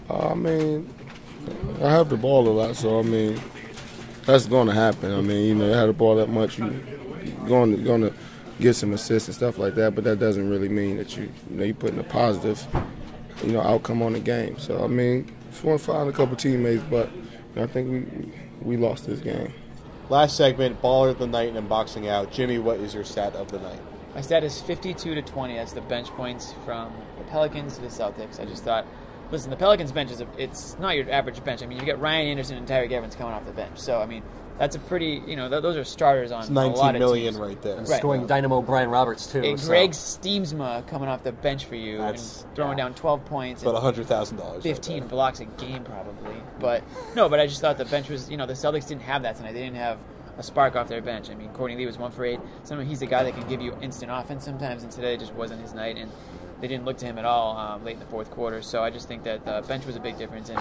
I mean, I have the ball a lot, so I mean, that's going to happen. I mean, you know, you have the ball that much, you're going to get some assists and stuff like that, but that doesn't really mean that you're putting a positive, outcome on the game. So I mean, just want to find a couple teammates, but I think we lost this game. Last segment, baller of the night and boxing out. Jimmy, what is your stat of the night? My stat is 52-20. That's the bench points from the Pelicans to the Celtics. I just thought, listen, the Pelicans bench it's not your average bench. I mean, you get Ryan Anderson and Tyreek Evans coming off the bench. So, I mean, that's a pretty, those are starters on it's a lot of teams. $19 million right there. And scoring Dynamo Brian Roberts, too. And Greg Steemsma coming off the bench for you and throwing down 12 points. About $100,000. 15 right blocks a game, probably. But I just thought the bench was, the Celtics didn't have that tonight. They didn't have a spark off their bench. I mean, Courtney Lee was 1 for 8. Sometimes he's the guy that can give you instant offense sometimes, and today just wasn't his night, and they didn't look to him at all late in the fourth quarter. So I just think that the bench was a big difference.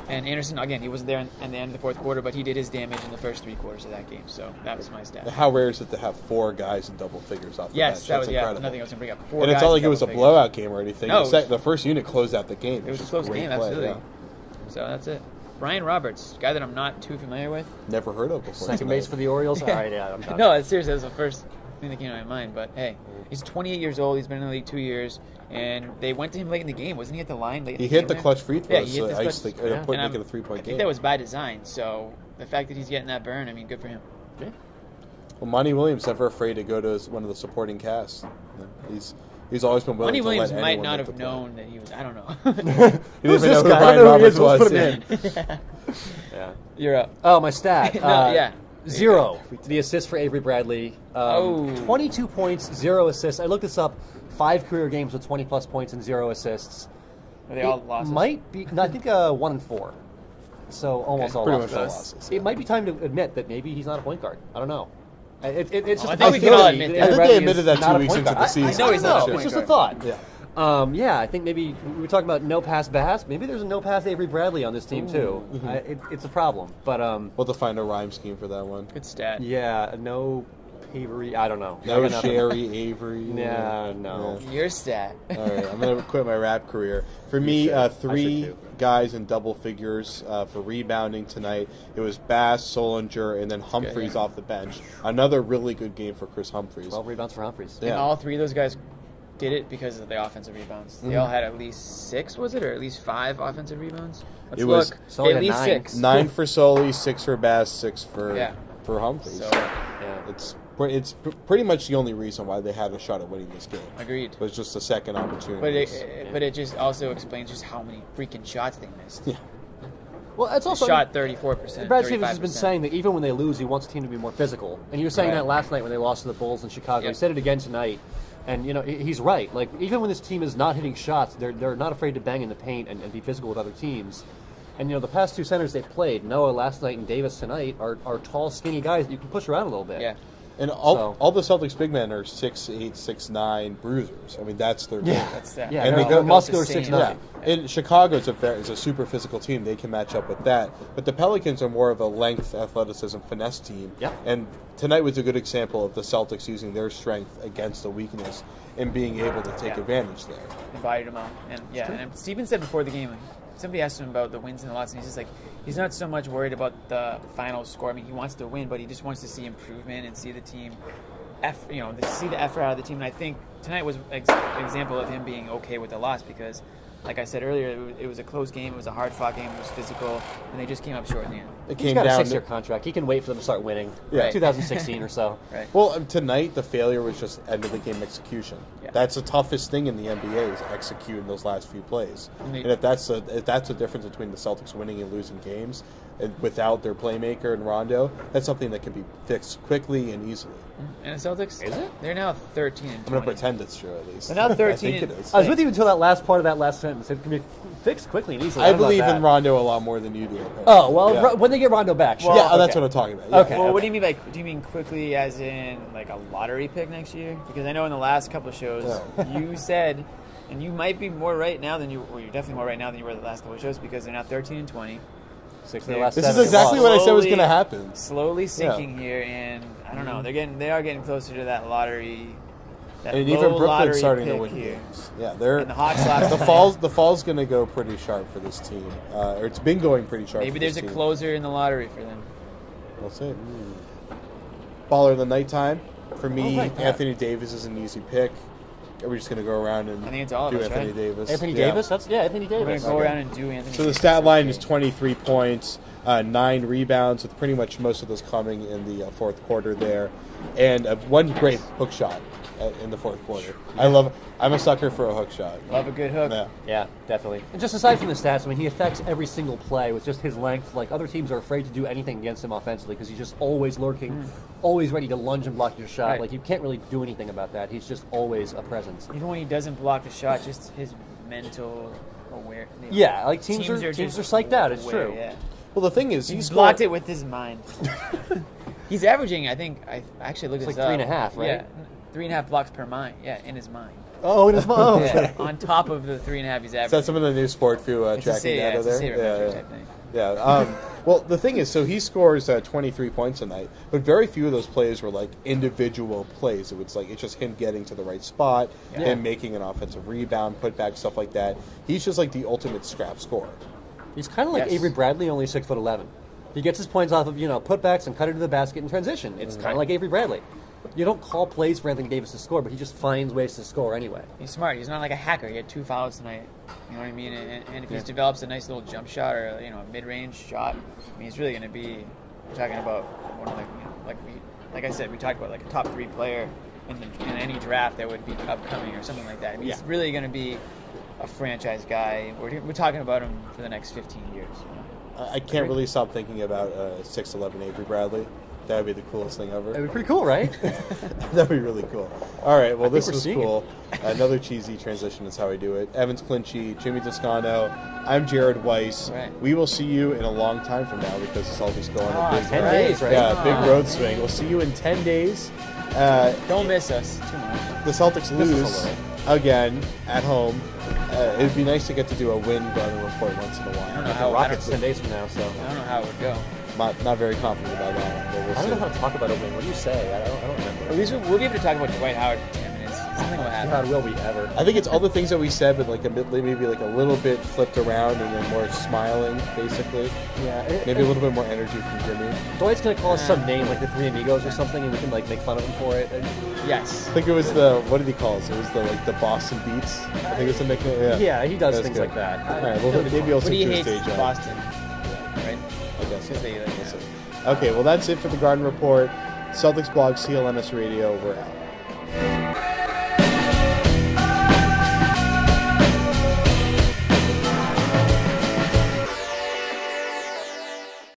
And Anderson, again, he wasn't there in the end of the fourth quarter, but he did his damage in the first 3 quarters of that game. So that was my stat. How rare is it to have 4 guys in double figures off the bench? Yes, that was incredible. nothing else to bring up. And it's not like it was a blowout game or anything. No, the first unit closed out the game. It was a close game, absolutely. Yeah. So that's it. Brian Roberts, guy that I'm not too familiar with. Never heard of before. Second base for the Orioles? All right, yeah, I'm done. No, seriously, that was the first thing that came to my mind. But, hey, he's 28 years old. He's been in the league 2 years. And they went to him late in the game. Wasn't he at the line late in the game? He hit the clutch free throws. Yeah, he hit the clutch. Making a 3-point game. I think that was by design. So the fact that he's getting that burn, I mean, good for him. Yeah. Well, Monty Williams never afraid to go to one of the supporting casts. He's always been willing Monty to Williams let might anyone not make have the play. known that he was. I don't know. He didn't even know who guy? Brian I don't know who he Roberts is. Let's was. put him in. Yeah. You're up. Oh, my stat. Yeah. 0. The assist for Avery Bradley. 22 points, 0 assists. I looked this up. 5 career games with 20-plus points and 0 assists. Are they all losses? Might be. No, I think 1 and 4. So almost all pretty losses. much all losses. It might be time to admit that maybe he's not a point guard. I don't know. It's just I think we can all admit that. I think they admitted that 2 weeks into the season. I know he's not a point It's just guard. a thought. Yeah. Yeah, I think maybe we were talking about no pass Bass. Maybe there's a no pass Avery Bradley on this team too. It's a problem, but We'll define a rhyme scheme for that one. Good stat. yeah, no Avery. I don't know. No Sherry, Avery. Yeah, no. Your stat. All right, I'm going to quit my rap career. For me, 3 guys in double figures for rebounding tonight. It was Bass, Solinger, and then Humphreys off the bench. Another really good game for Chris Humphreys. 12 rebounds for Humphreys. And all 3 of those guys did it because of the offensive rebounds. They all had at least 6, was it, or at least 5 offensive rebounds? Let's look. Sully at had least 9. 6. 9 for Sully, 6 for Bass, 6 for Humphreys. So, It's pretty much the only reason why they had a shot at winning this game. agreed. It was just a second opportunity. But it just also explains just how many freaking shots they missed. Yeah. Well, it's also shot 34%. Brad Stevens has been saying that even when they lose, he wants the team to be more physical. And he was saying that last night when they lost to the Bulls in Chicago. He said it again tonight. And, he's right. Like, even when this team is not hitting shots, they're not afraid to bang in the paint and be physical with other teams. And, the past 2 centers they played, Noah last night and Davis tonight, are tall, skinny guys that you can push around a little bit. Yeah. And all the Celtics big men are 6'8", 6'9" bruisers. I mean, that's their game. That's that. Yeah, and they they're go muscular the same. 6'9". In Chicago, is a super physical team. They can match up with that. But the Pelicans are more of a length, athleticism, finesse team. Yep. And tonight was a good example of the Celtics using their strength against a weakness and being able to take advantage there. Invited him out. And Steven said before the game, somebody asked him about the wins and the losses, and he's just like, he's not so much worried about the final score. I mean, he wants to win, but he just wants to see improvement and see the team, see the effort out of the team. And I think tonight was an example of him being okay with the loss because, like I said earlier, it was a close game. It was a hard-fought game. It was physical, and they just came up short in the end. He's got a 6-year contract. He can wait for them to start winning. Yeah. 2016 or so. Right. Well, tonight the failure was just end of the game execution. Yeah. That's the toughest thing in the NBA is executing those last few plays. And if that's the difference between the Celtics winning and losing games, and without their playmaker and Rondo, that's something that can be fixed quickly and easily. And the Celtics, is it? They're now 13 and 20. I'm going to pretend it's true at least. They're now 13. I think it is. I was with you until that last part of that last sentence. It can be fixed quickly and easily. I believe in Rondo a lot more than you do. Oh, well, when they get Rondo back, sure. Yeah, that's what I'm talking about. Yeah. Okay. Well, what do you mean by? Do you mean quickly, as in like a lottery pick next year? Because I know in the last couple of shows you said, and you might be more right now than you're definitely more right now than you were the last couple of shows because they're now 13 and 20. This is exactly what I said was going to happen. Slowly sinking here, and I don't know. They are getting closer to that lottery That And low even Brooklyn's lottery starting to pick win here. games. Yeah, they're And the Hawks last the night. fall's going to go pretty sharp for this team, or it's been going pretty sharp. Maybe for there's this a team. closer in the lottery for them. We'll see. Baller of the nighttime for me. I like that. Anthony Davis is an easy pick. Are we just going to go around and I think it's all of do us, Anthony right? Davis? Anthony Yeah. Davis? Anthony We're going Davis. to go around and do Anthony So the Davis. stat line is 23 points, 9 rebounds, with pretty much most of those coming in the fourth quarter there, and one great hook shot in the fourth quarter. I'm a sucker for a hook shot. Love a good hook. Yeah. Yeah, definitely. And just aside from the stats, I mean, he affects every single play with just his length. Like, other teams are afraid to do anything against him offensively because he's just always lurking, always ready to lunge and block your shot. Right. Like, you can't really do anything about that. He's just always a presence. Even when he doesn't block the shot, just his mental awareness. Yeah, like, teams are just psyched out. It's aware, true. Yeah. Well, the thing is, He he's blocked it with his mind. He's averaging, I think, I actually looked It's this like up. 3.5, right? Yeah, 3.5 blocks per mind. Yeah, in his mind. Oh, it is my Yeah, on top of the 3.5 he's Is that averaging. some of the new sport view It's a tracking sa- yeah, data it's a there? sabermetric type thing. Yeah. Well, the thing is, so he scores 23 points a night, but very few of those plays were like individual plays. It's just him getting to the right spot, him making an offensive rebound, putback, stuff like that. He's just like the ultimate scrap scorer. He's kind of like Yes. Avery Bradley, only 6'11". He gets his points off of putbacks and cut it to the basket in transition. It's kind of like Avery Bradley. You don't call plays for Anthony Davis to score, but he just finds ways to score anyway. He's smart. He's not like a hacker. He had 2 fouls tonight. You know what I mean? And if he develops a nice little jump shot or a mid-range shot, I mean, he's really going to be. We're talking about one of like I said, we talked about like a top 3 player in any draft that would be upcoming or something like that. I mean, he's really going to be a franchise guy. We're talking about him for the next 15 years. I can't really stop thinking about 6'11" Avery Bradley. That would be the coolest thing ever. That'd be pretty cool, right? That'd be really cool. All right, well, this we're was seeing cool. Another cheesy transition is how I do it. Evans Clinchy, Jimmy Toscano. I'm Jared Weiss. Right. We will see you in a long time from now because the Celtics go on a big 10 days, right? Yeah, big road swing. We'll see you in 10 days. Don't miss us too much. The Celtics This is lose hilarious. again at home. It'd be nice to get to do a win garden report once in a I don't while. know how. The Rockets 10 days from now, so I don't know how it would go. Not very confident about that one, but we'll I don't know see. how to talk about opening. What do you say? I don't remember. At least we'll be able to talk about Dwight Howard for 10 minutes. Something will happen. God, will we ever? I think it's all the things that we said, but like maybe like a little bit flipped around and then more smiling, basically. Yeah, Maybe a little bit more energy from Jimmy. Dwight's gonna call us some name like the Three Amigos or something, and we can like make fun of him for it. Yes. I think it was what did he call us? It was the Boston Beats. I think it's a nickname. Yeah, he does That's things good. like that. All right, well maybe he'll But stick he to his hates day job. Boston, right? I guess. Because they We'll see. Okay, well that's it for the Garden Report. Celtics blog, CLNS Radio. We're out.